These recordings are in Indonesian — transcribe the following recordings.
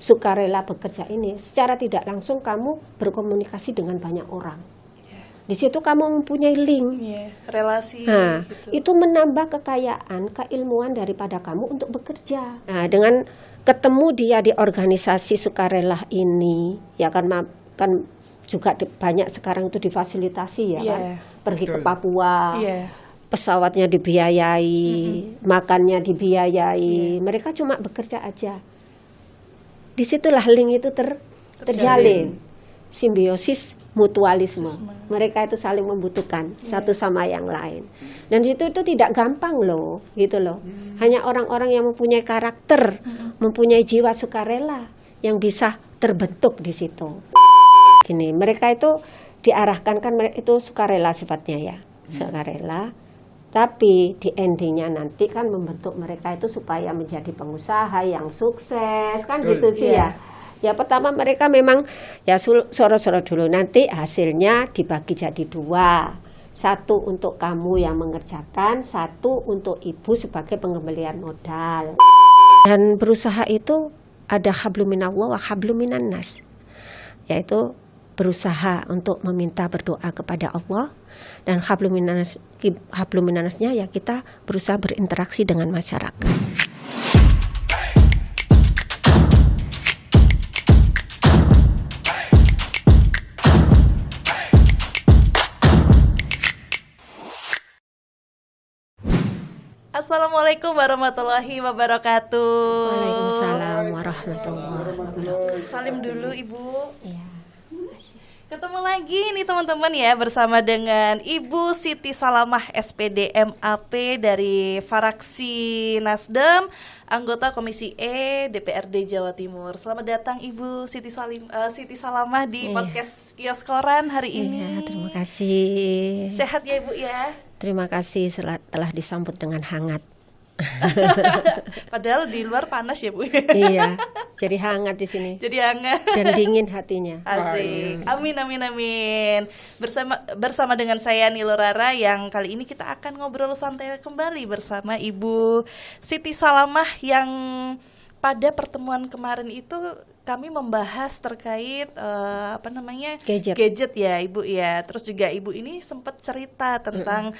sukarela bekerja ini, secara tidak langsung kamu berkomunikasi dengan banyak orang. Di situ kamu mempunyai link, relasi. Nah, gitu. itu menambah kekayaan, keilmuan daripada kamu untuk bekerja. Nah, dengan ketemu dia di organisasi sukarela ini, ya kan juga banyak sekarang itu difasilitasi ya kan, pergi ke Papua, pesawatnya dibiayai, makannya dibiayai, mereka cuma bekerja aja. Disitulah link itu terjalin, simbiosis mutualisme. Mereka itu saling membutuhkan satu sama yang lain. Dan itu tidak gampang loh, gitu loh. Hanya orang-orang yang mempunyai karakter, mempunyai jiwa sukarela yang bisa terbentuk di situ. Gini, mereka itu diarahkan kan itu sukarela sifatnya ya, sukarela. Tapi di endingnya nanti kan membentuk mereka itu supaya menjadi pengusaha yang sukses, kan gitu sih ya. Ya pertama mereka memang ya soro-soro dulu, nanti hasilnya dibagi jadi 2. 1 untuk kamu yang mengerjakan, 1 untuk ibu sebagai pengembalian modal. Dan berusaha itu ada habluminallah wa habluminannas, yaitu berusaha untuk meminta berdoa kepada Allah, dan habluminannasnya ya kita berusaha berinteraksi dengan masyarakat. Assalamualaikum warahmatullahi wabarakatuh. Waalaikumsalam warahmatullahi wabarakatuh. Salim dulu Ibu. Iya. Ketemu lagi nih teman-teman ya, bersama dengan Ibu Siti Salamah SPD MAP dari fraksi Nasdem, anggota Komisi E DPRD Jawa Timur. Selamat datang Ibu Siti Salamah di podcast Kios Koran hari ini. Iya, terima kasih. Sehat ya Ibu ya? Terima kasih telah disambut dengan hangat. Padahal di luar panas ya Bu. Iya, jadi hangat di sini. Jadi hangat dan dingin hatinya. Asik. Amin amin amin. Bersama dengan saya Nilo Rara, yang kali ini kita akan ngobrol santai kembali bersama Ibu Siti Salamah, yang pada pertemuan kemarin itu kami membahas terkait gadget ya Ibu ya. Terus juga Ibu ini sempat cerita tentang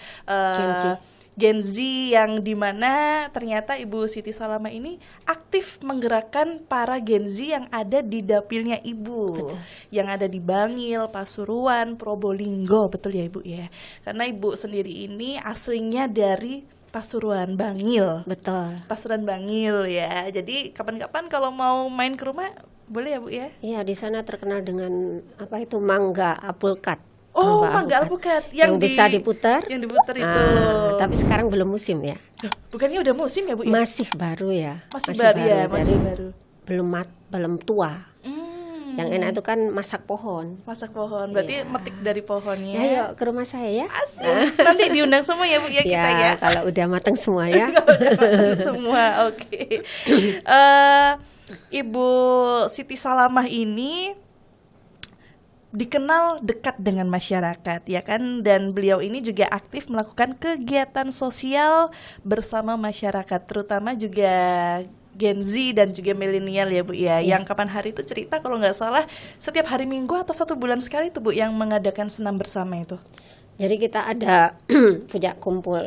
Gen Z, yang dimana ternyata Ibu Siti Salamah ini aktif menggerakkan para Gen Z yang ada di dapilnya Ibu. Betul. Yang ada di Bangil, Pasuruan, Probolinggo, betul ya Ibu ya. Karena Ibu sendiri ini aslinya dari Pasuruan Bangil. Betul. Pasuruan Bangil ya. Jadi kapan-kapan kalau mau main ke rumah boleh ya Bu ya? Iya, di sana terkenal dengan mangga alpukat. Oh, mangga alpukat yang bisa diputar. Yang diputar itu. Tapi sekarang belum musim ya. Bukannya udah musim ya Bu ya? Masih baru ya. Masih baru ya, masih baru. Belum tua. Yang enak itu kan masak pohon. Masak pohon, berarti metik dari pohonnya. Ya, yuk ke rumah saya ya. Asik. Nanti diundang semua ya Bu ya kita ya. Kalau udah matang semua ya. Kalau udah matang semua, oke. Ibu Siti Salamah ini dikenal dekat dengan masyarakat ya kan, dan beliau ini juga aktif melakukan kegiatan sosial bersama masyarakat, terutama juga Gen Z dan juga milenial ya Bu ya, yang kapan hari itu cerita kalau nggak salah setiap hari Minggu atau 1 bulan sekali itu Bu yang mengadakan senam bersama itu. Jadi kita ada punya kumpul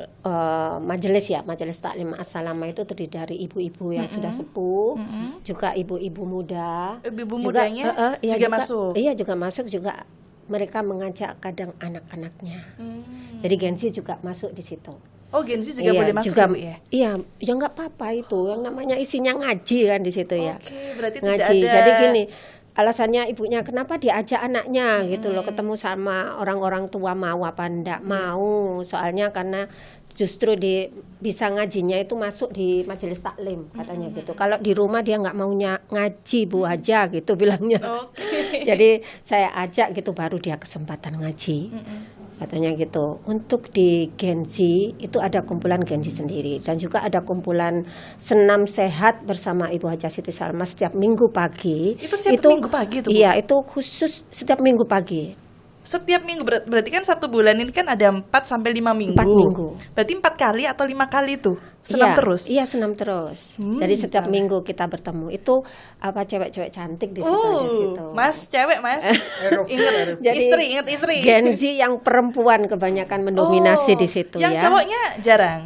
majelis taklim as-salamah, itu terdiri dari ibu-ibu yang sudah sepuh, juga ibu-ibu muda. Ibu mudanya juga masuk. Iya, juga masuk, juga mereka mengajak kadang anak-anaknya. Jadi Gen Z juga masuk di situ. Oh, Gen Z juga boleh masuk juga, Bu ya? Iya, ya nggak apa-apa itu. Yang namanya isinya ngaji kan di situ ya. Oke, berarti ngaji. Tidak ada. Jadi gini, alasannya ibunya kenapa diajak anaknya gitu loh, ketemu sama orang-orang tua, mau apa enggak mau, soalnya karena justru bisa ngajinya itu masuk di majelis taklim katanya gitu. Kalau di rumah dia nggak maunya ngaji Bu aja gitu bilangnya. Jadi saya ajak gitu, baru dia kesempatan ngaji. Katanya gitu. Untuk di Gen Z itu ada kumpulan Gen Z sendiri, dan juga ada kumpulan senam sehat bersama Ibu Haja Siti Salamah setiap Minggu pagi. Itu setiap Minggu pagi itu Bu? Iya, itu khusus setiap Minggu pagi. Setiap minggu, berarti kan 1 bulan ini kan ada 4 sampai 5 minggu. 4 minggu. Berarti 4 kali atau 5 kali tuh? Senam terus? Iya, senam terus. Jadi setiap minggu kita bertemu. Itu cewek-cewek cantik di situ. Mas, cewek mas. Ingat istri. Gen Z yang perempuan kebanyakan mendominasi di situ yang ya. Cowoknya jarang.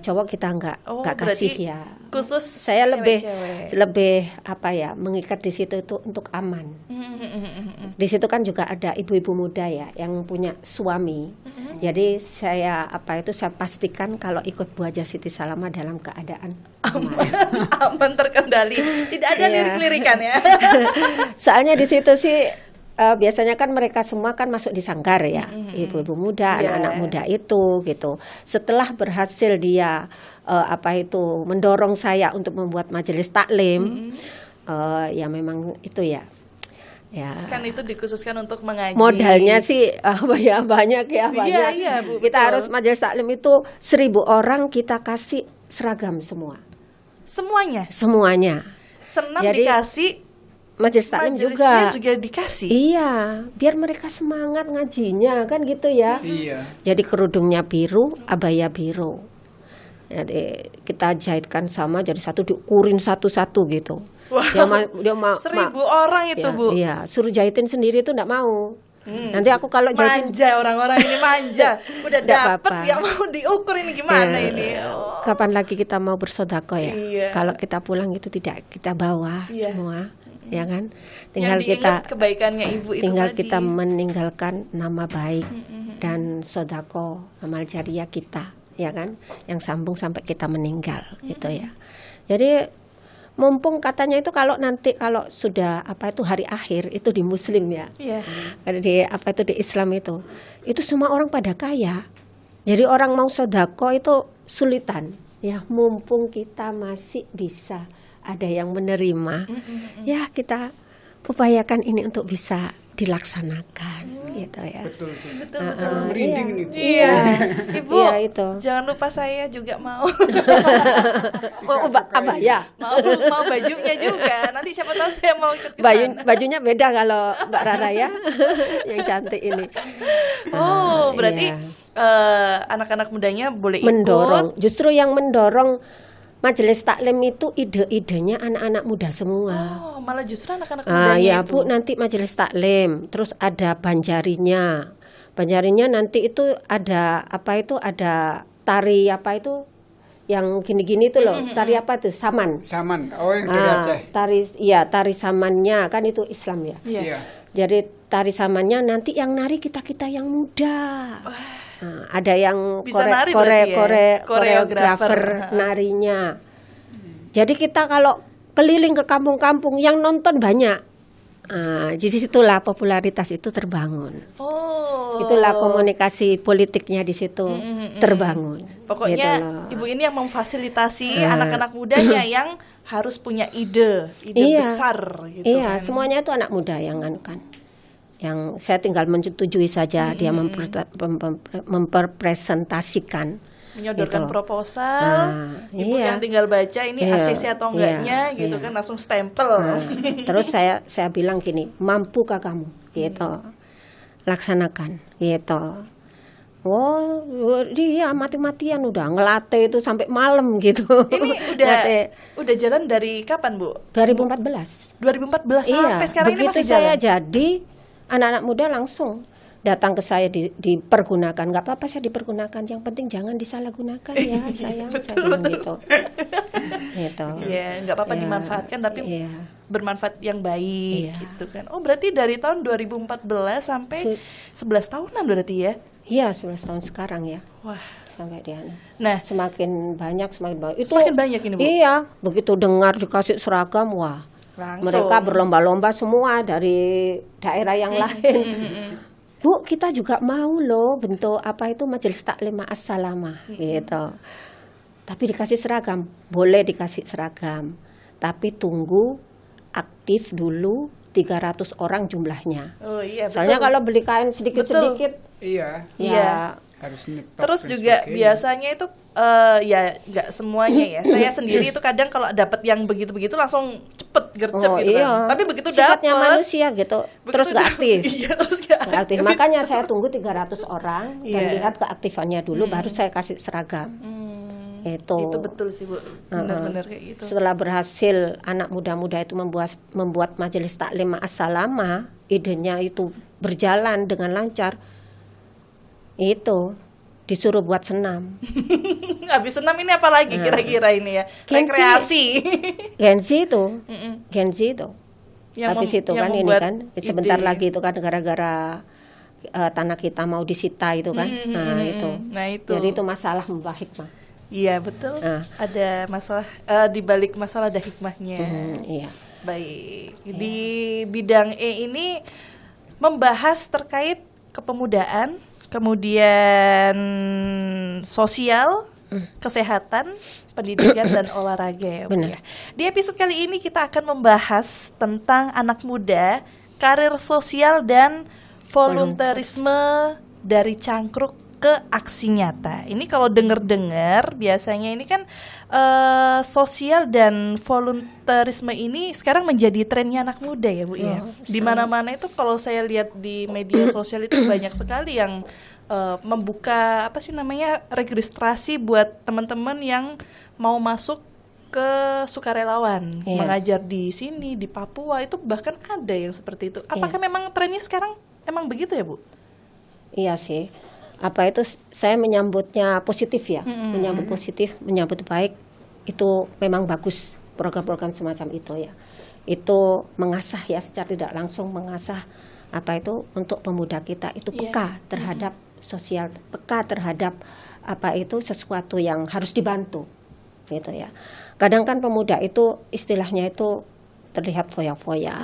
Cowok kita nggak kasih ya. Khusus saya cewek-cewek. lebih mengikat di situ itu untuk aman. Di situ kan juga ada ibu-ibu muda ya yang punya suami. Jadi saya saya pastikan kalau ikut Bu Haja Siti Salamah dalam keadaan aman terkendali. Tidak ada lirik-lirikan ya. Soalnya di situ sih biasanya kan mereka semua kan masuk di sanggar ya, ibu-ibu muda, anak-anak muda itu gitu. Setelah berhasil dia mendorong saya untuk membuat majelis taklim, ya memang itu ya. Kan itu dikhususkan untuk mengaji. Modalnya sih banyak ya. Iya, Bu, kita betul. harus majelis taklim itu 1.000 orang kita kasih seragam semua. Semuanya. Senam Jadi, dikasih. Majelis taklim juga dikasih. Iya, biar mereka semangat ngajinya kan gitu ya. Iya. Jadi kerudungnya biru, abaya biru. Jadi kita jahitkan sama jadi satu, diukurin satu-satu gitu. Wow. Dia 1.000 orang itu ya, Bu. Iya, suruh jahitin sendiri itu enggak mau. Nanti aku kalau jahitin Manja orang-orang ini manja. Udah Nggak dapet apa-apa. ya mau diukur ini gimana ini. Kapan lagi kita mau bersodako ya? Iya. Kalau kita pulang itu tidak kita bawa semua, ya kan? Tinggal Yang kita diingat kebaikannya Ibu itu tinggal tadi. kita meninggalkan nama baik dan sodako amal jariah kita, ya kan? Yang sambung sampai kita meninggal, gitu ya. Jadi mumpung katanya itu kalau sudah hari akhir itu di Muslim ya, di di Islam itu semua orang pada kaya. Jadi orang mau sodako itu sulitan. Ya mumpung kita masih bisa ada yang menerima, ya kita upayakan ini untuk bisa dilaksanakan, gitu ya. Betul. Merinding nih. Iya. Ibu, Iya, itu. jangan lupa saya juga mau. Abaya. mau bajunya juga. Nanti siapa tahu saya mau ikut ke sana. Bajunya beda kalau Mbak Rara ya, yang cantik ini. Berarti Iya. anak-anak mudanya boleh Mendorong. ikut. Justru yang mendorong majelis taklim itu ide-idenya anak-anak muda semua. Malah justru anak-anak mudanya Ya itu. Bu, nanti majelis taklim, terus ada banjarinya. Banjarinya nanti itu ada ada tari yang gini-gini itu loh. Tari apa itu? Saman. Oh yang dari Aceh. Tari samannya kan itu Islam ya. Iya. Jadi tari samannya nanti yang nari kita-kita yang muda. Ada yang Bisa nari berarti ya? koreografer narinya. Jadi kita kalau keliling ke kampung-kampung yang nonton banyak. Jadi situlah popularitas itu terbangun. Itulah komunikasi politiknya di situ terbangun. Pokoknya gitu loh. Ibu ini yang memfasilitasi anak-anak mudanya yang harus punya ide besar gitu Iya, kan. semuanya itu anak muda yang kan. Yang saya tinggal menyetujui saja dia memperpresentasikan, menyodorkan gitu. proposal, Ibu yang tinggal baca ini ACC atau enggaknya gitu kan langsung stempel. Terus saya bilang gini, mampukah kamu gitu, laksanakan gitu. Dia mati-matian udah ngelatih itu sampai malam gitu. Ini udah jalan dari kapan Bu? 2014. 2014 sampai sekarang ini begitu masih saya jalan. jadi anak-anak muda langsung datang ke saya dipergunakan. Nggak apa-apa saya dipergunakan, yang penting jangan disalahgunakan ya sayang. Saya bilang gitu. Gitu. Iya, nggak apa-apa dimanfaatkan tapi bermanfaat yang baik Iya. gitu kan. Berarti dari tahun 2014 sampai 11 tahunan berarti ya? Iya, 11 tahun sekarang ya. Wah, sampai dia. nah Semakin banyak. Itu semakin banyak ini Bu. Iya, begitu dengar dikasih seragam, wah. Langsung. Mereka berlomba-lomba semua dari daerah yang lain. Bu, kita juga mau loh bentuk majelis taklim as-salamah gitu. Tapi dikasih seragam, boleh dikasih seragam. Tapi tunggu aktif dulu 300 orang jumlahnya. Oh iya, betul. Soalnya kalau beli kain sedikit-sedikit Iya. Iya. Harus nyetok Terus dan juga sebagainya. biasanya itu ya nggak semuanya ya. Saya sendiri itu kadang kalau dapat yang begitu-begitu langsung cepet gercep gitu kan. Tapi begitu sifatnya dapat manusia gitu, terus nggak aktif. Iya, terus nggak Nggak aktif. Makanya saya tunggu 300 orang dan Iya. lihat keaktifannya dulu, baru saya kasih seragam. Itu betul sih Bu, benar-benar kayak gitu. Setelah berhasil anak muda-muda itu membuat majelis taklim as-salama, idenya itu berjalan dengan lancar, itu disuruh buat senam. Habis senam ini apa lagi kira-kira ini ya? Rekreasi. Gen Z itu. Yang Habis itu kan ini membuat kan sebentar ide. lagi itu kan gara-gara tanah kita mau disita itu kan. Nah, itu. Jadi itu masalah membah hikmah. Iya betul. Ada masalah di balik masalah ada hikmahnya. Iya. Baik. Di bidang E ini membahas terkait kepemudaan, kemudian sosial, kesehatan, pendidikan dan olahraga ya Bu Benar. ya. Di episode kali ini kita akan membahas tentang anak muda, karir sosial dan volunteerisme dari cangkruk ke aksi nyata. Ini kalau dengar-dengar biasanya ini kan sosial dan volunteerisme ini sekarang menjadi trennya anak muda ya Bu ya. Di mana-mana itu kalau saya lihat di media sosial itu banyak sekali yang membuka registrasi buat teman-teman yang mau masuk ke sukarelawan mengajar di sini di Papua, itu bahkan ada yang seperti itu. Apakah memang trennya sekarang emang begitu ya Bu? Iya sih. Apa itu saya menyambutnya positif ya, menyambut positif, menyambut baik. Itu memang bagus program-program semacam itu ya. Itu mengasah ya secara tidak langsung mengasah apa itu untuk pemuda kita itu peka terhadap sosial, peka terhadap apa itu sesuatu yang harus dibantu gitu ya. Kadang kan pemuda itu istilahnya itu terlihat foya-foya,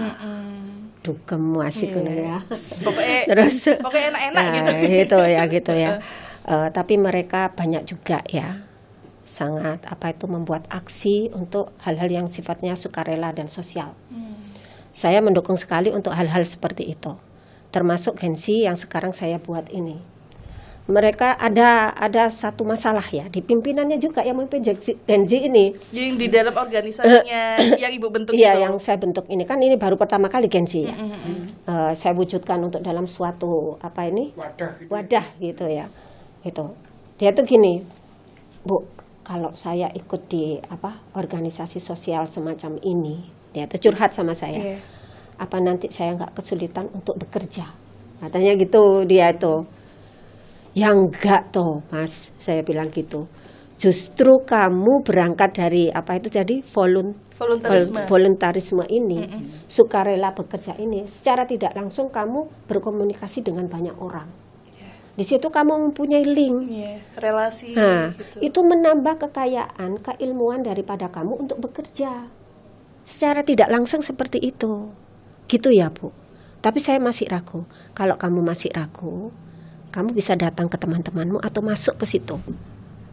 dugem asik ya. Pokoknya enak-enak gitu. gitu ya. Tapi mereka banyak juga ya sangat apa itu membuat aksi untuk hal-hal yang sifatnya sukarela dan sosial. Saya mendukung sekali untuk hal-hal seperti itu. Termasuk Gen Z yang sekarang saya buat ini. Mereka ada satu masalah ya di pimpinannya juga yang memimpin Gen Z ini. Yang di dalam organisasinya yang Ibu bentuk iya, itu. yang saya bentuk ini kan ini baru pertama kali Gen Z ya. Saya wujudkan untuk dalam suatu apa ini wadah gitu ya. Gitu. Dia tuh gini, Bu, kalau saya ikut di organisasi sosial semacam ini, dia tuh curhat sama saya. Apa nanti saya nggak kesulitan untuk bekerja? Katanya gitu dia itu. Ya enggak toh Mas, saya bilang gitu. Justru kamu berangkat dari apa itu jadi voluntarisme ini, sukarela bekerja ini, secara tidak langsung kamu berkomunikasi dengan banyak orang. Di situ kamu mempunyai link, relasi. Nah, gitu. itu menambah kekayaan, keilmuan daripada kamu untuk bekerja. Secara tidak langsung seperti itu, gitu ya Bu. Tapi saya masih ragu. Kalau kamu masih ragu, kamu bisa datang ke teman-temanmu atau masuk ke situ,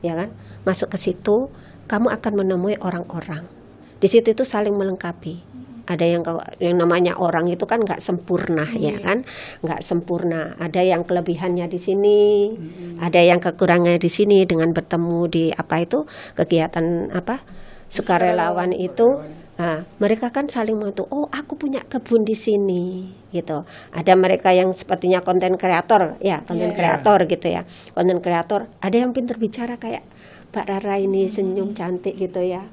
ya kan? Masuk ke situ, kamu akan menemui orang-orang. Di situ itu saling melengkapi. Ada yang namanya orang itu kan nggak sempurna, ya kan? Nggak sempurna. Ada yang kelebihannya di sini, ada yang kekurangannya di sini. Dengan bertemu di kegiatan sukarelawan itu. Nah, mereka kan saling membantu. Oh, aku punya kebun di sini, gitu. Ada mereka yang sepertinya konten kreator, ya, konten kreator gitu ya. Konten kreator. Ada yang pintar bicara kayak Mbak Rara ini, senyum cantik gitu ya.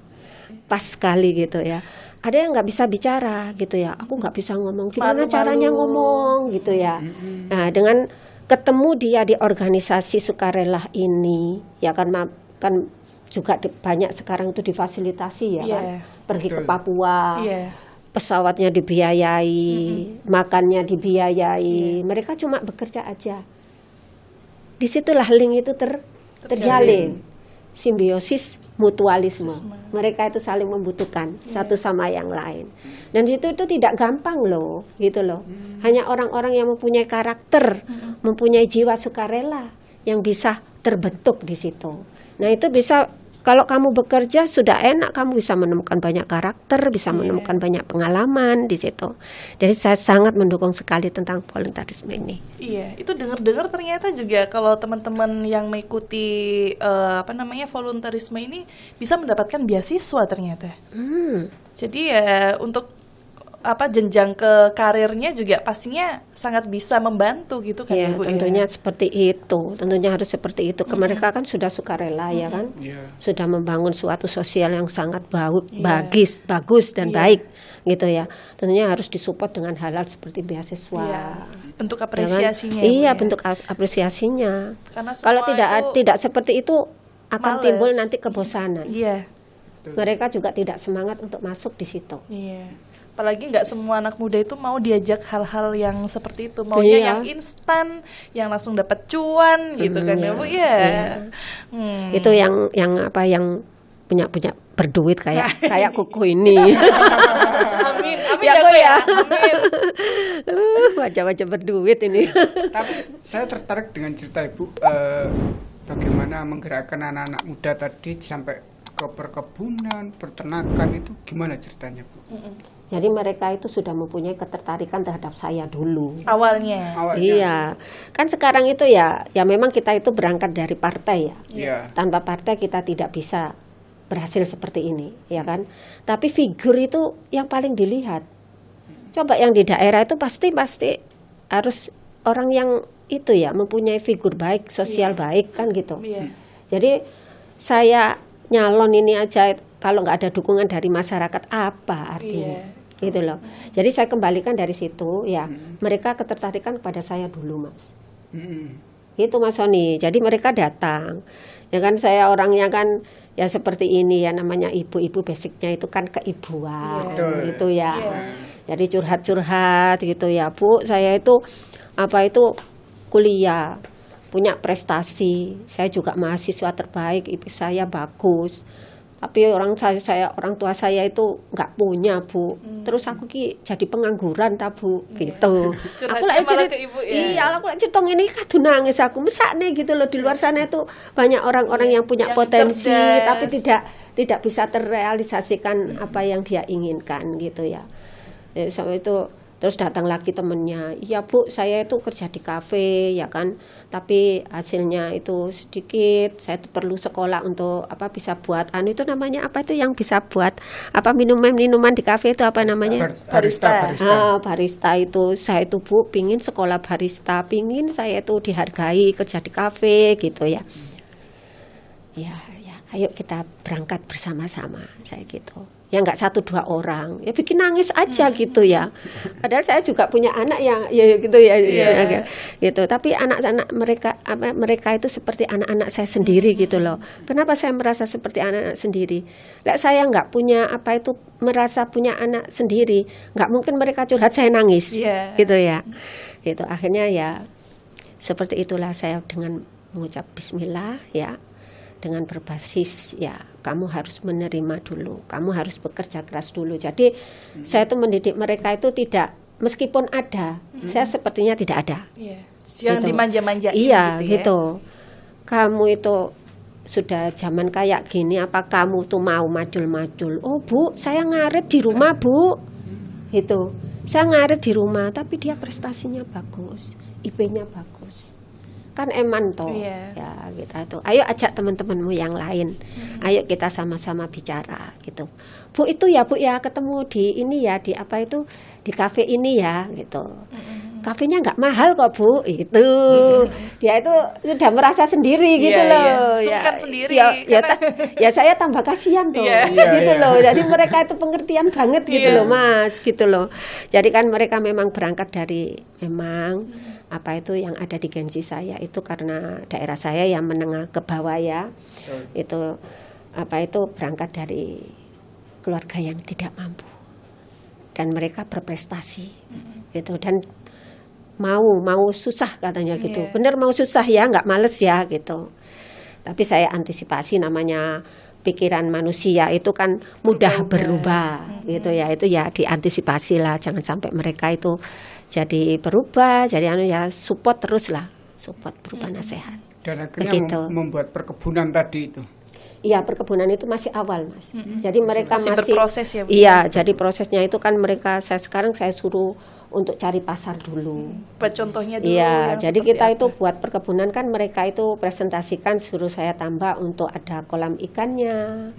Pas sekali gitu ya. Ada yang nggak bisa bicara gitu ya. Aku nggak bisa ngomong. Gimana caranya ngomong gitu ya. Nah, dengan ketemu dia di organisasi sukarela ini, ya kan juga banyak sekarang itu difasilitasi ya kan, pergi ke Papua, pesawatnya dibiayai, makannya dibiayai, mereka cuma bekerja aja. Disitulah link itu terjalin, simbiosis mutualisme. Mereka itu saling membutuhkan satu sama yang lain. Dan itu tidak gampang loh, gitu loh. Hanya orang-orang yang mempunyai karakter, mempunyai jiwa sukarela yang bisa terbentuk di situ. Nah itu bisa. Kalau kamu bekerja sudah enak, kamu bisa menemukan banyak karakter, bisa menemukan banyak pengalaman di situ. Jadi saya sangat mendukung sekali tentang voluntarisme ini. Iya, itu dengar-dengar ternyata juga kalau teman-teman yang mengikuti voluntarisme ini bisa mendapatkan beasiswa ternyata. Jadi ya untuk jenjang ke karirnya juga pastinya sangat bisa membantu gitu kan Ya, Ibu tentunya ya. seperti itu. Tentunya harus seperti itu. Mereka kan sudah sukarela ya kan, Iya. sudah membangun suatu sosial yang sangat Iya. bagus dan Iya. baik gitu ya. Tentunya harus disupport dengan hal-hal seperti beasiswa. Iya. Bentuk ya kan? apresiasinya ya, Bu, Iya, ya. bentuk apresiasinya. Karena semua Kalau itu tidak seperti itu akan males. timbul nanti kebosanan. Iya. Mereka juga tidak semangat untuk masuk di situ. Iya. Apalagi nggak semua anak muda itu mau diajak hal-hal yang seperti itu. Maunya Iya. yang instan, yang langsung dapat cuan gitu kan ya, iya. Bu. Iya. Iya. Itu yang punya berduit kayak kuku ini. Amin. Amin Ya, ya, Bu, Bu, ya. ya. Amin. Wajah-wajah berduit ini. Tapi saya tertarik dengan cerita Ibu, bagaimana menggerakkan anak-anak muda tadi sampai ke perkebunan, peternakan, itu gimana ceritanya Bu? Jadi mereka itu sudah mempunyai ketertarikan terhadap saya dulu. Awalnya. Awalnya? Iya, kan sekarang itu ya memang kita itu berangkat dari partai ya. Iya. Tanpa partai kita tidak bisa berhasil seperti ini, ya kan? Tapi figur itu yang paling dilihat. Coba yang di daerah itu pasti harus orang yang itu ya mempunyai figur baik, sosial baik kan gitu. Iya. Jadi saya nyalon ini aja kalau nggak ada dukungan dari masyarakat apa artinya? Gitu loh. Jadi saya kembalikan dari situ ya, mereka ketertarikan kepada saya dulu, Mas. Itu Mas Sony. Jadi mereka datang. Ya kan saya orangnya kan ya seperti ini ya, namanya ibu-ibu basicnya itu kan keibuan Betul. gitu ya. Iya. Jadi curhat-curhat gitu ya, Bu. Saya itu kuliah, punya prestasi. Saya juga mahasiswa terbaik, IP saya bagus. Tapi orang tua saya itu nggak punya, Bu. Terus aku jadi pengangguran ta, Bu, gitu. Curhatnya malah ke Ibu ya. Iya, aku lek cetong ini kadung nangis aku. Mesakne gitu loh, di luar sana itu banyak orang-orang yang punya Yang potensi cerdas. tapi tidak bisa terrealisasikan apa yang dia inginkan gitu ya. Sama itu terus datang lagi temennya, iya Bu, saya itu kerja di kafe ya kan, tapi hasilnya itu sedikit, saya tuh perlu sekolah untuk bisa buat itu namanya apa itu yang bisa buat minuman di kafe itu apa namanya? Barista. Barista itu saya itu Bu pingin sekolah barista, pingin saya itu dihargai kerja di kafe gitu ya. Ya, ayo kita berangkat bersama-sama, saya gitu. Ya nggak 1-2 orang, ya bikin nangis aja gitu ya. Padahal saya juga punya anak yang ya gitu ya, gitu. Tapi anak-anak mereka itu seperti anak-anak saya sendiri gitu loh. Kenapa saya merasa seperti anak-anak sendiri? Lek saya nggak punya merasa punya anak sendiri, nggak mungkin mereka curhat saya nangis, gitu ya. Gitu. Akhirnya ya seperti itulah saya dengan mengucap Bismillah ya. Dengan berbasis ya kamu harus menerima dulu, kamu harus bekerja keras dulu. Jadi saya tuh mendidik mereka itu tidak, meskipun ada, saya sepertinya tidak ada. Iya. Jangan Gitu. dimanja-manjain Iya, gitu ya. gitu. Kamu itu sudah zaman kayak gini, apa kamu tuh mau majul-majul? Oh Bu, saya ngarit di rumah Bu. Itu, saya ngarit di rumah, tapi dia prestasinya bagus, IP-nya bagus. Kan eman toh, Iya. ya kita tuh. Ayo ajak teman-temanmu yang lain, ayo kita sama-sama bicara gitu. Bu itu ya Bu ya ketemu di ini ya di di kafe ini ya gitu. Kafenya nggak mahal kok Bu, itu dia itu sudah merasa sendiri gitu Iya, loh. iya. Sungkan sendiri, Ya, karena- ya saya tambah kasihan tuh, Iya. gitu Iya. loh. Jadi mereka itu pengertian banget gitu Iya. loh Mas, gitu loh. Jadi kan mereka memang berangkat dari itu yang ada di Genzi saya itu karena daerah saya yang menengah ke bawah ya. Betul. Itu berangkat dari keluarga yang tidak mampu dan mereka berprestasi gitu dan mau susah katanya gitu. Iya. Bener mau susah ya, nggak males ya gitu. Tapi saya antisipasi, namanya pikiran manusia itu kan mudah berubah gitu ya. Itu ya diantisipasi lah, jangan sampai mereka itu jadi berubah, jadi support terus lah, support berupa nasihat. Dan akhirnya Begitu. membuat perkebunan tadi itu. Iya, perkebunan itu masih awal, Mas. Jadi mereka Masih masih berproses ya, Bu? Iya, jadi prosesnya itu kan sekarang saya suruh untuk cari pasar dulu. Contohnya dulu Iya, yang jadi seperti kita apa? itu buat perkebunan kan mereka itu presentasikan, suruh saya tambah untuk ada kolam ikannya,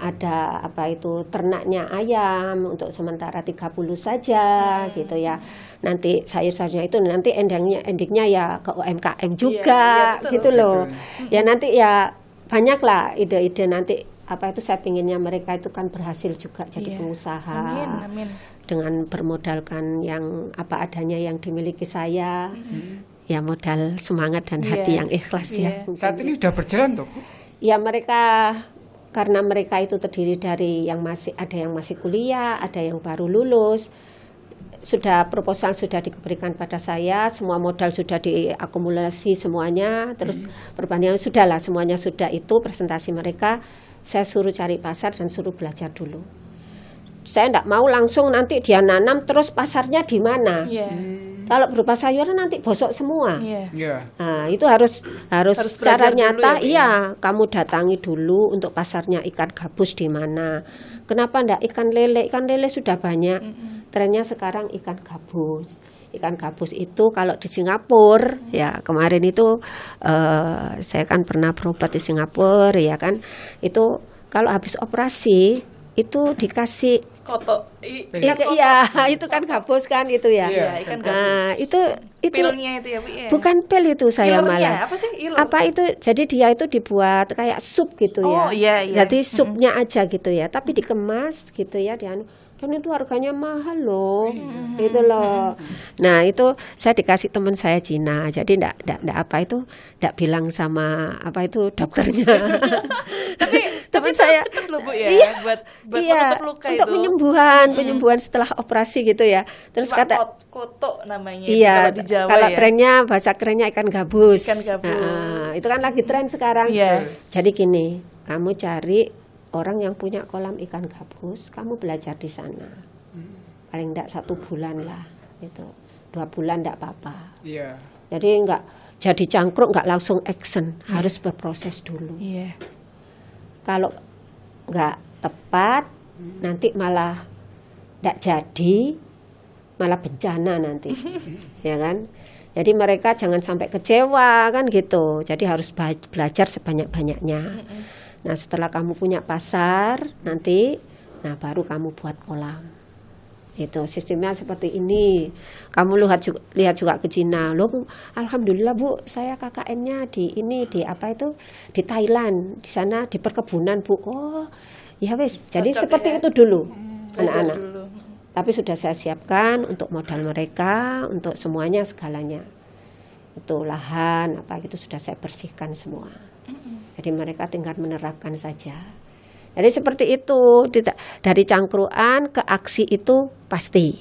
ada apa itu ternaknya ayam untuk sementara 30 saja gitu ya. Nanti sayur-sayurnya itu nanti endingnya ya ke UMKM juga iya, betul. gitu loh. Ya nanti ya banyak lah ide-ide nanti apa itu saya pinginnya mereka itu kan berhasil juga jadi Iya. pengusaha. Amin. Dengan bermodalkan yang apa adanya yang dimiliki saya, ya modal semangat dan hati Iya. yang ikhlas Iya. ya. Saat ini sudah berjalan toh, Bu? Ya mereka karena mereka itu terdiri dari ada yang masih kuliah, ada yang baru lulus. Sudah proposal sudah diberikan pada saya, semua modal sudah diakumulasi semuanya, terus perbandingan sudahlah semuanya sudah itu presentasi mereka, saya suruh cari pasar dan suruh belajar dulu. Saya tidak mau langsung nanti dia nanam terus pasarnya di mana. Iya. Kalau berupa sayuran nanti bosok semua. Iya. Iya. Nah, itu harus belajar secara dulu nyata, ya, Bu, iya, kamu datangi dulu untuk pasarnya ikan gabus di mana. Kenapa ndak ikan lele? Ikan lele sudah banyak. Trennya sekarang ikan gabus. Ikan gabus itu kalau di Singapura, ya kemarin itu saya kan pernah berobat di Singapura, ya kan, itu kalau habis operasi itu dikasih Koto. iya, itu kan gabus kan itu ya. Iya, ikan gabus. Nah, itu Pilnya itu ya, Bu, ya? bukan pil itu saya Ilernya, malah. apa sih? Iler? Apa itu? Jadi dia itu dibuat kayak sup gitu ya. Oh, iya, iya. Jadi supnya aja gitu ya, tapi dikemas gitu ya dan itu harganya mahal loh. Itu loh. Nah, itu saya dikasih teman saya Cina. Jadi ndak apa itu ndak bilang sama apa itu dokternya. Tapi saya cepet loh, Bu, ya, Iya, buat iya, menutup luka untuk itu. penyembuhan setelah operasi gitu ya. Terus Cuma kata koto namanya iya, kalau di Jawa kalau ya. trennya bahasa kerennya ikan gabus. Ikan gabus. Nah, itu kan lagi tren sekarang. Iya. Jadi gini, kamu cari orang yang punya kolam ikan gabus, kamu belajar di sana. Paling enggak 1 bulan lah, itu 2 bulan enggak apa-apa. Iya. Jadi enggak jadi cangkruk enggak langsung action, harus berproses dulu. Iya. Kalau enggak tepat, nanti malah enggak jadi, malah bencana nanti, ya kan? Jadi mereka jangan sampai kecewa kan gitu. Jadi harus belajar sebanyak-banyaknya. Nah setelah kamu punya pasar nanti, nah baru kamu buat kolam. Itu sistemnya seperti ini. Kamu lihat juga ke Cina. Loh, alhamdulillah Bu, saya KKN-nya di apa itu di Thailand. Di sana di perkebunan Bu. Oh, ya wes. Jadi Cocok seperti ya. itu dulu Belajar anak-anak. dulu. Tapi sudah saya siapkan untuk modal mereka, untuk semuanya segalanya. Itu lahan apa gitu sudah saya bersihkan semua. Jadi mereka tinggal menerapkan saja. Jadi seperti itu, tidak dari cangkruan ke aksi itu pasti.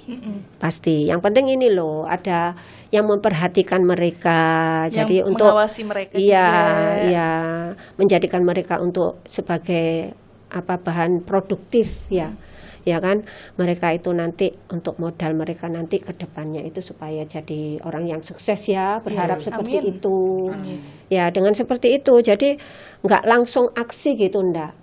Pasti. Yang penting ini loh, ada yang memperhatikan mereka. Yang Jadi untuk mengawasi mereka iya, juga. iya, menjadikan mereka untuk sebagai apa bahan produktif ya. Ya kan, mereka itu nanti untuk modal mereka nanti ke depannya itu supaya jadi orang yang sukses ya, berharap Iya, seperti amin. itu. Ya, dengan seperti itu jadi nggak langsung aksi gitu ndak.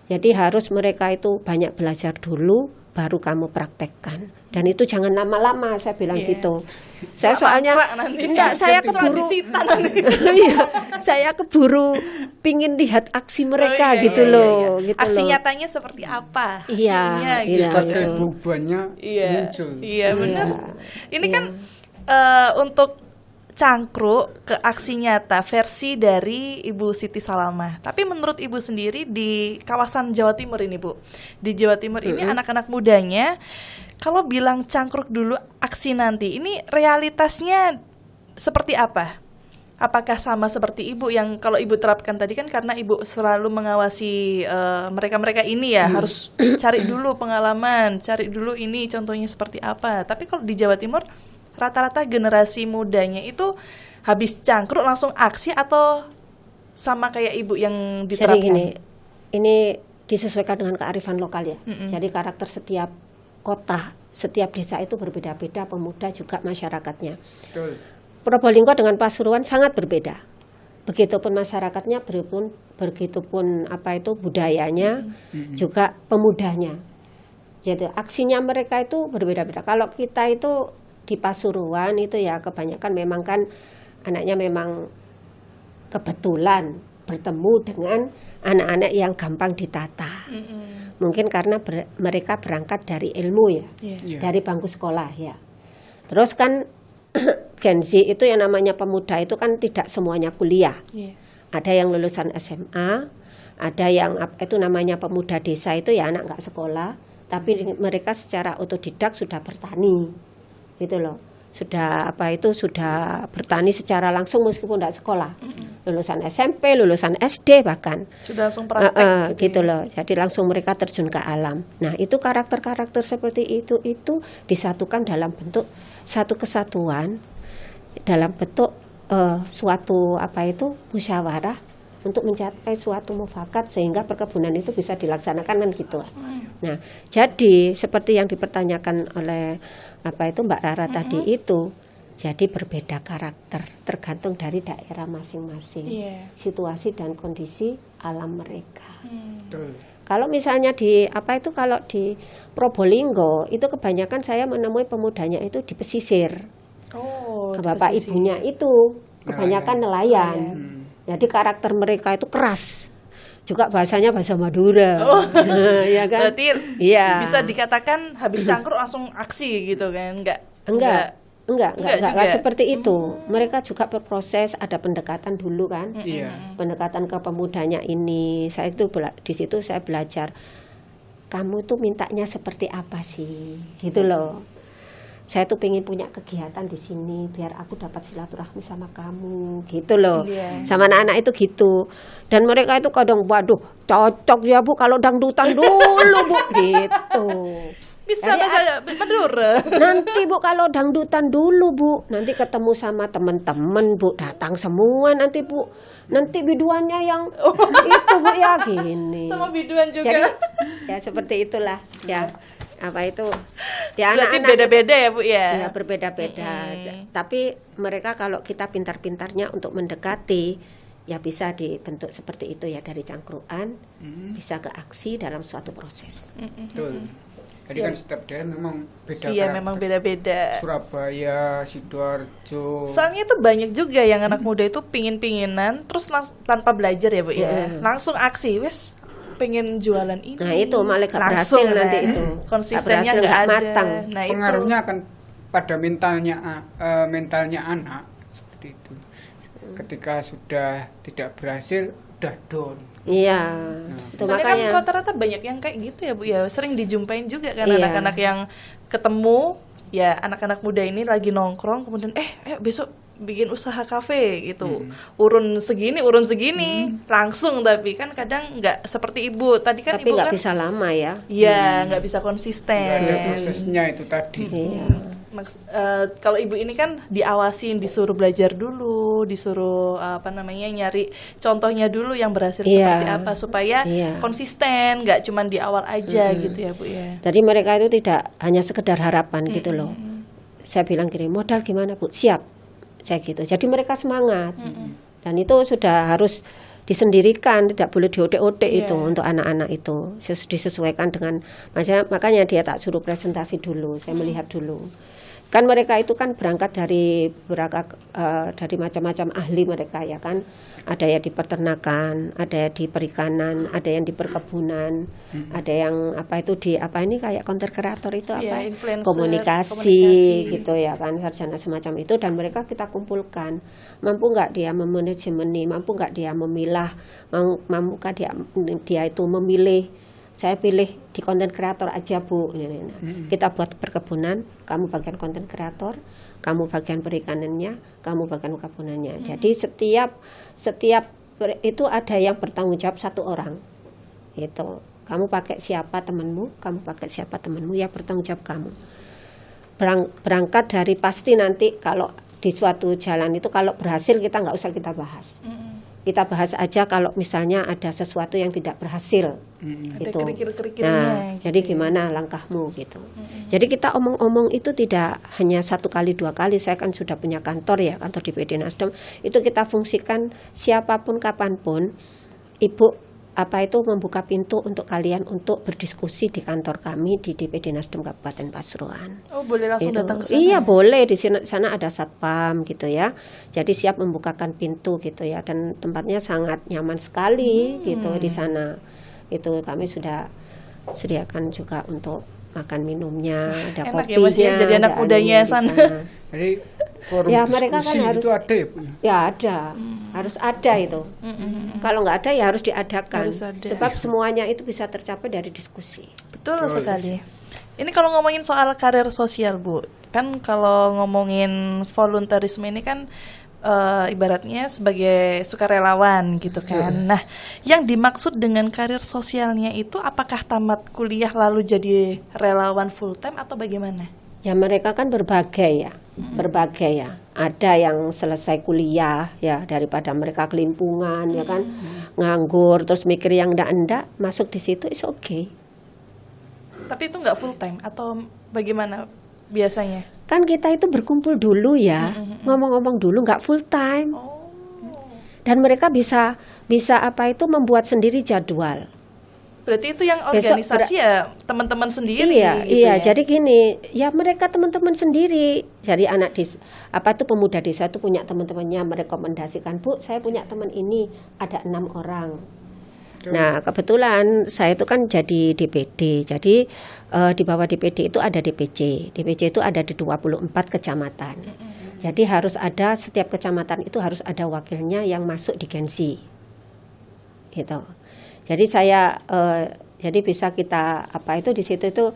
Jadi harus mereka itu banyak belajar dulu baru kamu praktekkan. Dan itu jangan lama-lama saya bilang Iya. gitu. Saya soalnya Mangkrak nanti. enggak, saya Setelah keburu disita nanti. Iya, saya keburu pingin lihat aksi mereka Oh, iya, gitu iya, loh, iya. gitu Aksi loh. nyatanya seperti apa? Iya, Hasilnya, iya, gitu. Sifat itu. kehidupannya Iya, muncul. iya benar. Iya, Ini iya. kan untuk cangkruk ke aksi nyata versi dari Ibu Siti Salamah. Tapi menurut Ibu sendiri di kawasan Jawa Timur ini, Bu, di Jawa Timur ini anak-anak mudanya kalau bilang cangkruk dulu aksi nanti, ini realitasnya seperti apa? Apakah sama seperti Ibu yang kalau Ibu terapkan tadi kan karena Ibu selalu mengawasi mereka-mereka ini ya, harus cari dulu pengalaman, cari dulu ini contohnya seperti apa. Tapi kalau di Jawa Timur rata-rata generasi mudanya itu habis cangkruk langsung aksi atau sama kayak Ibu yang Jadi diterapkan? gini, ini disesuaikan dengan kearifan lokal ya. Jadi karakter setiap kota, setiap desa itu berbeda-beda, pemuda juga masyarakatnya. Betul. Probolinggo dengan Pasuruan sangat berbeda. begitupun masyarakatnya, begitupun apa itu budayanya, juga pemudanya. Jadi aksinya mereka itu berbeda-beda. Kalau kita itu di Pasuruan itu ya kebanyakan memang kan anaknya memang kebetulan bertemu dengan anak-anak yang gampang ditata. Mungkin karena mereka berangkat dari ilmu ya, dari bangku sekolah ya. Terus kan Gen Z itu yang namanya pemuda itu kan tidak semuanya kuliah. Ada yang lulusan SMA, ada yang itu namanya pemuda desa itu ya anak nggak sekolah, tapi mereka secara otodidak sudah bertani, gitu loh. Sudah sudah bertani secara langsung meskipun tidak sekolah, lulusan SMP, lulusan SD bahkan sudah langsung praktek gitu loh. Jadi langsung mereka terjun ke alam. Nah itu karakter-karakter seperti itu disatukan dalam bentuk satu kesatuan, dalam bentuk suatu musyawarah untuk mencapai suatu mufakat sehingga perkebunan itu bisa dilaksanakan kan gitu. Nah jadi seperti yang dipertanyakan oleh Mbak Rara tadi itu, jadi berbeda karakter tergantung dari daerah masing-masing, situasi dan kondisi alam mereka. Kalau misalnya kalau di Probolinggo itu kebanyakan saya menemui pemudanya itu di pesisir. Bapak ibunya itu kebanyakan nelayan. Jadi karakter mereka itu keras. Juga bahasanya bahasa Madura. Ya kan? Berarti bisa dikatakan habis cangkruk langsung aksi gitu kan? Enggak seperti itu. Mereka juga berproses, ada pendekatan dulu kan. Pendekatan ke pemudanya ini. Saya itu di situ saya belajar. Kamu tuh mintanya seperti apa sih? Gitu loh. Saya tuh pengen punya kegiatan di sini biar aku dapat silaturahmi sama kamu, gitu loh. Sama anak-anak itu gitu. Dan mereka itu kadang, waduh, cocok ya Bu kalau dangdutan dulu Bu, gitu. Bisa bahasa Madura. Nanti Bu kalau dangdutan dulu Bu, nanti ketemu sama teman-teman Bu, datang semua nanti Bu. Nanti biduannya yang itu Bu ya gini. Sama biduan juga. Jadi ya seperti itulah ya. Ya berarti anak-anak beda-beda ya Bu ya? Ya berbeda-beda. Tapi mereka kalau kita pintar-pintarnya untuk mendekati, ya bisa dibentuk seperti itu ya, dari cangkruan bisa ke aksi dalam suatu proses. Betul. Jadi kan setiap daerah memang beda. Iya, memang beda-beda. Surabaya, Sidoarjo. Soalnya itu banyak juga yang anak muda itu pingin-pinginan terus tanpa belajar ya Bu ya. Langsung aksi, wes pengen jualan ini. Nah itu malah gak berhasil nanti itu. Konsistennya nggak ada. Matang. Nah, pengaruhnya akan pada mentalnya anak seperti itu. Ketika sudah tidak berhasil, udah down. Iya. Itu makanya kan rata-rata banyak yang kayak gitu ya Bu ya. Sering dijumpain juga kan anak-anak yang ketemu ya, anak-anak muda ini lagi nongkrong kemudian ayo besok bikin usaha kafe gitu, urun segini langsung, tapi kan kadang nggak seperti ibu tadi kan. Tapi ibu nggak kan bisa lama ya. Iya, nggak bisa konsisten. Nggak ada prosesnya itu tadi. Kalau ibu ini kan diawasin, disuruh belajar dulu, disuruh nyari contohnya dulu yang berhasil seperti apa supaya konsisten, nggak cuma di awal aja gitu ya Bu ya. Jadi mereka itu tidak hanya sekedar harapan gitu loh. Saya bilang gini, modal gimana Bu? Siap. Saya gitu. Jadi mereka semangat. Dan itu sudah harus disendirikan, tidak boleh diodek-odek itu untuk anak-anak itu. Disesuaikan dengan, makanya dia tak suruh presentasi dulu, saya melihat dulu. Kan mereka itu kan berangkat dari macam-macam ahli mereka ya kan. Ada yang di peternakan, ada yang di perikanan, ada yang di perkebunan, ada yang kayak content creator itu komunikasi gitu ya kan, sarjana semacam itu. Dan mereka kita kumpulkan, mampu nggak dia memanajemen, mampu nggak dia memilah, mampukah dia itu memilih. Saya pilih di konten kreator aja Bu. Kita buat perkebunan, kamu bagian konten kreator, kamu bagian perikanannya, kamu bagian perkebunannya. Jadi setiap itu ada yang bertanggung jawab satu orang. Itu kamu pakai siapa temanmu, ya bertanggung jawab kamu. Berangkat dari pasti nanti kalau di suatu jalan itu kalau berhasil kita nggak usah kita bahas. kita bahas aja kalau misalnya ada sesuatu yang tidak berhasil. Ada Gitu. kerikil-kerikilnya. Nah, gitu jadi ya. gimana langkahmu gitu. Jadi kita omong-omong itu tidak hanya 1 kali 2 kali. Saya kan sudah punya kantor ya, kantor DPD Nasdem. Itu kita fungsikan siapapun kapanpun, Ibu membuka pintu untuk kalian untuk berdiskusi di kantor kami di DPD Nasdem Kabupaten Pasuruan. Oh, boleh langsung Gitu. datang ke sana. Iya ya? boleh, di sana ada satpam gitu ya. Jadi siap membukakan pintu gitu ya, dan tempatnya sangat nyaman sekali gitu di sana. Itu kami sudah sediakan juga untuk makan minumnya, ada Enak ya, kopinya, Mas, ya, jadi anak ada mudanya anunya di sana. Jadi forum Ya, mereka kan diskusi harus- itu ada ya Bu? Ya ada, harus ada itu. Kalau nggak ada ya harus diadakan. Harus ada. Sebab semuanya itu bisa tercapai dari diskusi. Betul sekali. Ini kalau ngomongin soal karir sosial, Bu, kan kalau ngomongin volunteerisme ini kan ibaratnya sebagai sukarelawan gitu kan. Nah, yang dimaksud dengan karir sosialnya itu apakah tamat kuliah lalu jadi relawan full time atau bagaimana? Ya mereka kan berbagai ya. Ada yang selesai kuliah ya, daripada mereka kelimpungan ya kan, nganggur terus mikir yang ndak masuk di situ is okay. Tapi itu nggak full time atau bagaimana biasanya? Kan kita itu berkumpul dulu ya, ngomong-ngomong dulu nggak full time. Oh, Dan mereka bisa membuat sendiri jadwal. berarti itu yang Besok organisasi ya teman-teman sendiri. Iya, gitu iya. ya? Jadi gini, ya mereka teman-teman sendiri. Jadi anak pemuda desa itu punya teman-temannya merekomendasikan, Bu, saya punya teman ini ada 6 orang. Nah, kebetulan saya itu kan jadi DPD. Jadi di bawah DPD itu ada DPC. DPC itu ada di 24 kecamatan. Jadi harus ada, setiap kecamatan itu harus ada wakilnya yang masuk di Gensi. Gitu. Jadi jadi bisa kita di situ itu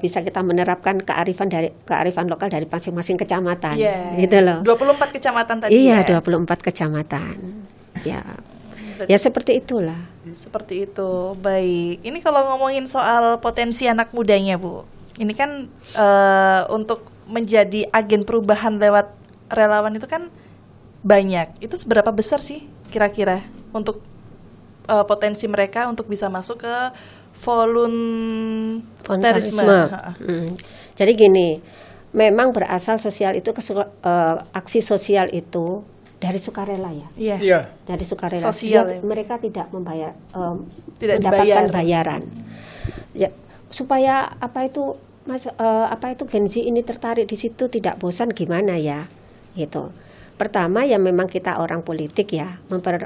bisa kita menerapkan kearifan lokal dari masing-masing kecamatan, Iya. gitu loh. 24 kecamatan tadi. Iya, ya? 24 kecamatan. Ya seperti itulah. Seperti itu. Baik. Ini kalau ngomongin soal potensi anak mudanya, Bu. Ini kan untuk menjadi agen perubahan lewat relawan itu kan banyak. Itu seberapa besar sih kira-kira untuk potensi mereka untuk bisa masuk ke volunteerisme? Jadi gini, memang berasal sosial itu aksi sosial itu dari sukarela ya. Iya. Iya. Dari sukarela. Sosial, ya. Mereka tidak membayar, Tidak mendapatkan dibayar. bayaran. Ya, supaya Gen Z ini tertarik di situ tidak bosan gimana ya, gitu. Pertama ya memang kita orang politik ya,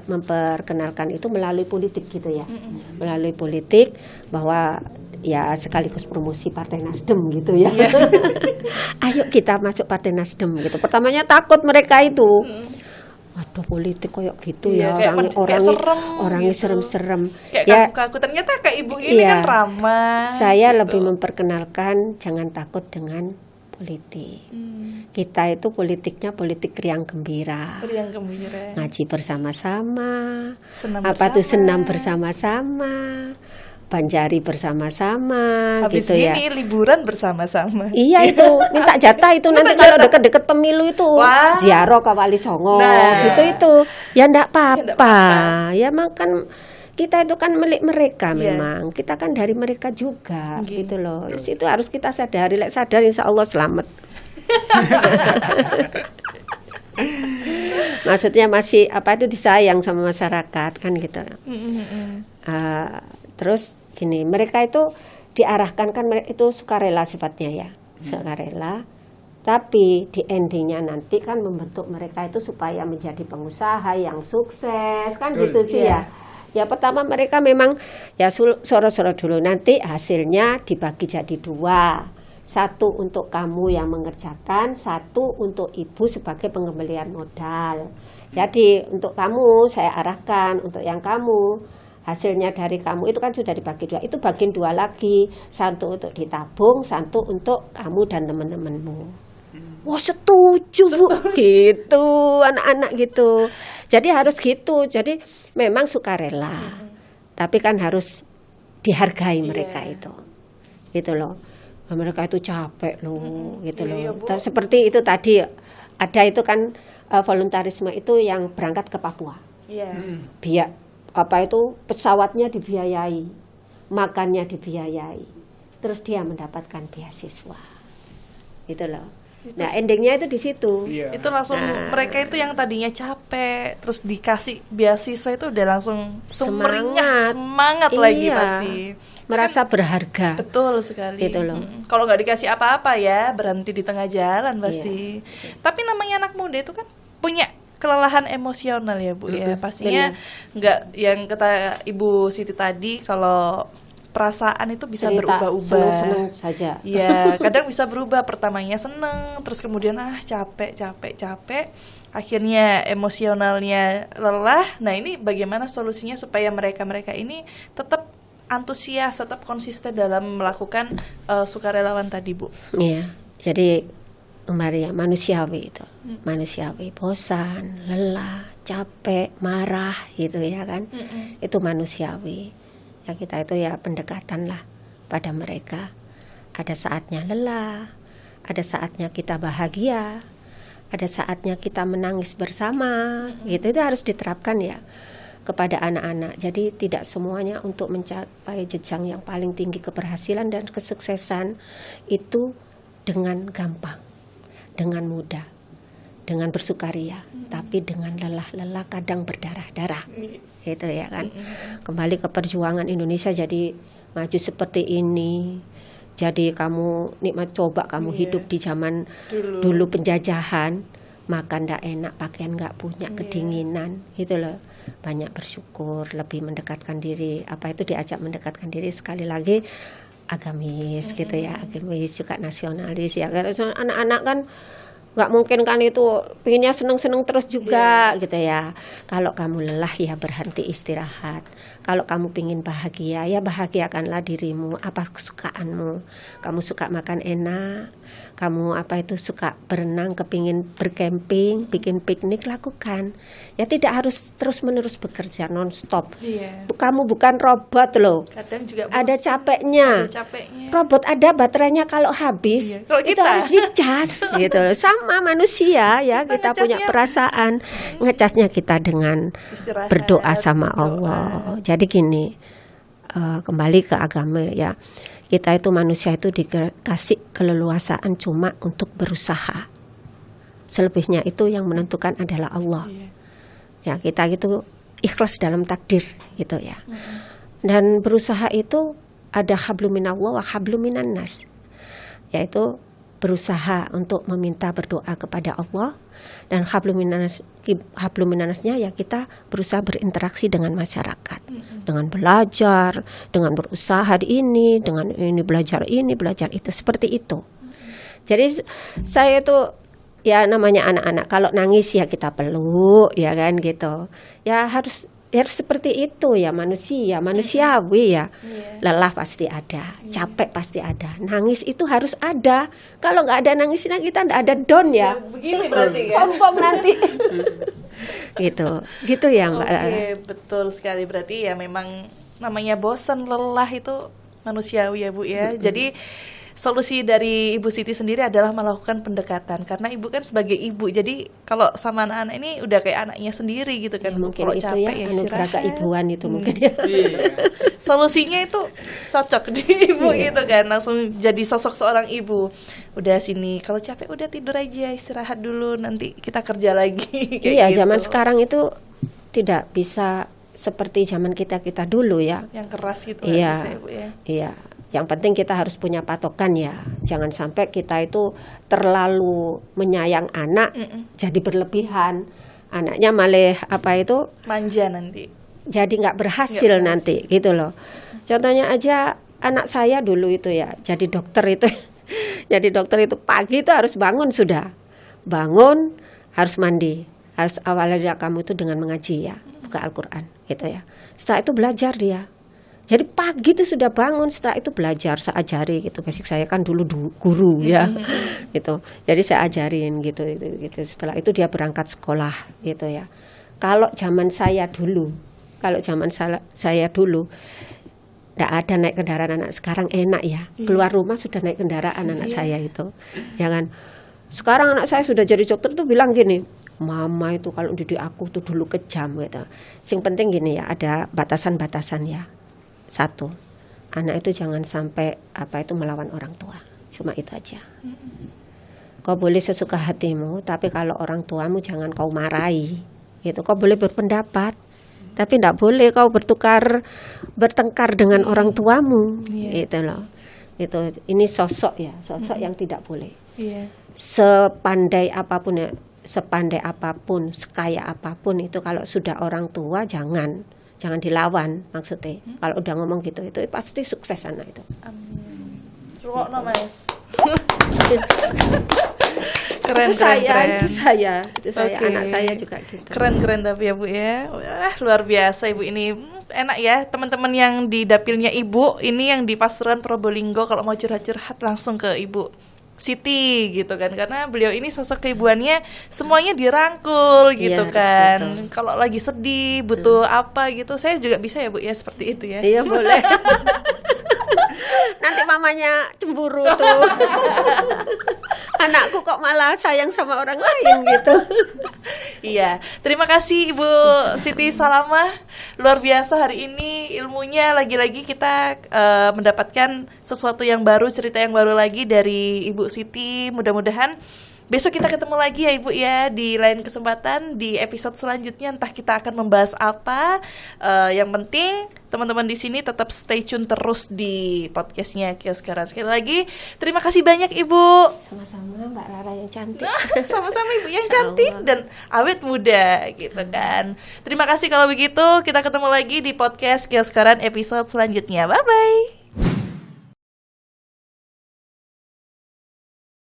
memperkenalkan itu melalui politik gitu ya, melalui politik bahwa ya sekaligus promosi Partai Nasdem gitu ya. Ayo kita masuk Partai Nasdem gitu. Pertamanya takut mereka itu. Waduh politik kayak gitu Iya, ya, kayak orangnya gitu. serem-serem. Kayak Ya, kaku-kaku. Ternyata Kak Ibu ini iya. kan ramah. Saya gitu. lebih memperkenalkan jangan takut dengan politik. Kita itu politiknya politik riang gembira. Yang gembira. Ngaji bersama-sama. Senam Apa tuh bersama. senam bersama-sama. Banjari bersama Habis gitu ya. ini liburan bersama-sama. Iya itu, minta jatah itu nanti kalau deket-deket pemilu itu Wah. ziarah ke Wali Songo Nah. itu. Ya ndak ndak apa-apa. Ya makan kita itu kan milik mereka Iya. memang. Kita kan dari mereka juga Nggih. gitu loh. Itu harus kita sadari, lek sadar insya Allah selamat. Maksudnya masih disayang sama masyarakat kan gitu. Terus gini, mereka itu diarahkan kan itu sukarela sifatnya ya, sukarela. Tapi di endingnya nanti kan membentuk mereka itu supaya menjadi pengusaha yang sukses kan Betul. gitu sih ya. Ya pertama mereka memang ya soro-soro dulu, nanti hasilnya dibagi jadi 2. 1 untuk kamu yang mengerjakan, 1 untuk ibu sebagai pengembalian modal. Jadi untuk kamu saya arahkan, untuk yang kamu hasilnya dari kamu itu kan sudah dibagi 2, itu bagian 2 lagi, 1 untuk ditabung, 1 untuk kamu dan teman-temanmu. Wah setuju Bu, gitu anak-anak gitu. Jadi harus gitu. Jadi memang sukarela, tapi kan harus dihargai mereka itu, gitu loh. Mereka itu capek loh, gitu loh. Iya, Bu. Seperti itu tadi ada itu kan voluntarisme itu yang berangkat ke Papua. Iya. Pesawatnya dibiayai, makannya dibiayai, terus dia mendapatkan beasiswa, gitu loh. Nah, endingnya itu di situ. Iya. Itu langsung mereka itu yang tadinya capek terus dikasih beasiswa itu udah langsung semangat lagi Iya. pasti. Merasa berharga. Betul sekali. Gitu loh. Kalau nggak dikasih apa-apa ya berhenti di tengah jalan pasti. Tapi namanya anak muda itu kan punya kelelahan emosional ya Bu ya. Pastinya nggak yang kata Ibu Siti tadi kalau perasaan itu bisa berubah-ubah. Seneng-seneng saja. Iya, kadang bisa berubah. Pertamanya seneng, terus kemudian capek. Akhirnya emosionalnya lelah. Nah, ini bagaimana solusinya supaya mereka ini tetap antusias, tetap konsisten dalam melakukan sukarelawan tadi, Bu? Iya. Jadi kembali ya manusiawi itu. Manusiawi, bosan, lelah, capek, marah gitu ya kan. Itu manusiawi. Ya kita itu ya pendekatan lah pada mereka. Ada saatnya lelah, ada saatnya kita bahagia, ada saatnya kita menangis bersama. Gitu itu harus diterapkan ya kepada anak-anak. Jadi tidak semuanya untuk mencapai jenjang yang paling tinggi keberhasilan dan kesuksesan itu dengan gampang, dengan mudah, dengan bersukaria, tapi dengan lelah-lelah kadang berdarah-darah. Gitu ya kan. Kembali ke perjuangan Indonesia jadi maju seperti ini. Jadi kamu nikmat coba kamu hidup di zaman dulu penjajahan, makan ndak enak, pakaian nggak punya, kedinginan, gitu loh. Banyak bersyukur, lebih mendekatkan diri. Apa itu diajak mendekatkan diri sekali lagi agamis gitu ya, agamis juga nasionalis ya. Anak-anak kan nggak mungkin kan itu pengennya seneng-seneng terus juga gitu ya. Kalau kamu lelah ya berhenti istirahat. Kalau kamu pengen bahagia ya bahagiakanlah dirimu, apa kesukaanmu. Kamu suka makan enak, kamu suka berenang, kepingin bercamping, bikin piknik, lakukan. Ya tidak harus terus-menerus bekerja non-stop. Kamu bukan robot loh. Kadang juga ada capeknya. Robot ada baterainya kalau habis itu harus dicas gitu loh. Sama manusia ya, kita punya perasaan, ngecasnya kita dengan istirahat, berdoa sama Allah. Jadi gini, kembali ke agama ya, kita itu manusia itu dikasih keleluasaan cuma untuk berusaha. Selebihnya itu yang menentukan adalah Allah. Ya kita itu ikhlas dalam takdir gitu ya. Dan berusaha itu ada hablum minallah wa hablum minan nas, yaitu berusaha untuk meminta berdoa kepada Allah, dan hablum minanasnya ya kita berusaha berinteraksi dengan masyarakat, dengan belajar, dengan berusaha ini, dengan ini belajar itu, seperti itu. Jadi saya itu ya namanya anak-anak, kalau nangis ya kita peluk ya kan gitu. Ya harus seperti itu ya, manusiawi ya. Lelah pasti ada, capek pasti ada, nangis itu harus ada. Kalau nggak ada nangisnya kita nggak ada down ya. Begini berarti kan? Sombong nanti. gitu ya Mbak. Oke, betul sekali. Berarti ya memang namanya bosan, lelah itu manusiawi ya Bu ya. Jadi solusi dari Ibu Siti sendiri adalah melakukan pendekatan, karena Ibu kan sebagai ibu, jadi kalau sama anak-anak ini udah kayak anaknya sendiri gitu kan. Mungkin kalau itu capek ya anugerah keibuan itu mungkin ya. Solusinya itu cocok di ibu gitu kan, langsung jadi sosok seorang ibu. Udah sini, kalau capek udah tidur aja, istirahat dulu, nanti kita kerja lagi. Iya, gitu. zaman sekarang itu tidak bisa seperti zaman kita dulu ya. Yang keras gitu. Iya, ya, Bu ya. Iya. Yang penting kita harus punya patokan ya. Jangan sampai kita itu terlalu menyayang anak, jadi berlebihan. Anaknya malah manja nanti. Jadi nggak berhasil nanti gitu loh. Contohnya aja anak saya dulu itu ya, jadi dokter itu. Jadi dokter itu pagi itu harus bangun sudah. Bangun, harus mandi. Harus awalnya kamu itu dengan mengaji ya, buka Al-Quran gitu ya. Setelah itu belajar dia. Jadi pagi itu sudah bangun, setelah itu belajar, saya ajari gitu. Basic saya kan dulu guru ya, gitu. Jadi saya ajarin gitu. Setelah itu dia berangkat sekolah gitu ya. Kalau zaman saya dulu, tidak ada naik kendaraan anak. Sekarang enak ya, keluar rumah sudah naik kendaraan anak saya itu, ya kan. Sekarang anak saya sudah jadi dokter tuh bilang gini, mama itu kalau didik aku tuh dulu kejam gitu. Sing penting gini ya, ada batasan-batasan ya. Satu, anak itu jangan sampai melawan orang tua. Cuma itu aja. Kau boleh sesuka hatimu, tapi kalau orang tuamu jangan kau marahi. Gitu. Kau boleh berpendapat, tapi tidak boleh kau bertengkar dengan orang tuamu. Gitu loh. Ini sosok ya, sosok yang tidak boleh. Sepandai apapun ya, sekaya apapun itu kalau sudah orang tua jangan dilawan maksudnya. Kalau udah ngomong gitu itu pasti sukses anak itu. Amin. Rungokno Mas. Itu saya, Okay. Anak saya juga gitu. Keren tapi ya Bu ya. Wah, luar biasa Ibu ini. Enak ya teman-teman yang di dapilnya Ibu ini yang di Pasuruan Probolinggo kalau mau curhat-curhat langsung ke Ibu Siti gitu kan, karena beliau ini sosok keibuannya semuanya dirangkul gitu kan. Kalau lagi sedih butuh apa gitu, saya juga bisa ya Bu ya seperti itu ya. Iya boleh. Nanti mamanya cemburu tuh. Anakku kok malah sayang sama orang lain gitu. Iya, terima kasih Ibu Siti Salamah, luar biasa hari ini ilmunya. Lagi-lagi kita mendapatkan sesuatu yang baru, cerita yang baru lagi dari Ibu Siti. Mudah-mudahan besok kita ketemu lagi ya Ibu ya di lain kesempatan di episode selanjutnya. Entah kita akan membahas apa. Yang penting teman-teman di sini tetap stay tune terus di podcastnya Kios Keran. Sekali lagi terima kasih banyak Ibu. Sama-sama Mbak Rara yang cantik. Sama-sama Ibu yang cantik dan awet muda gitu kan. Terima kasih kalau begitu. Kita ketemu lagi di podcast Kios Keran episode selanjutnya. Bye bye.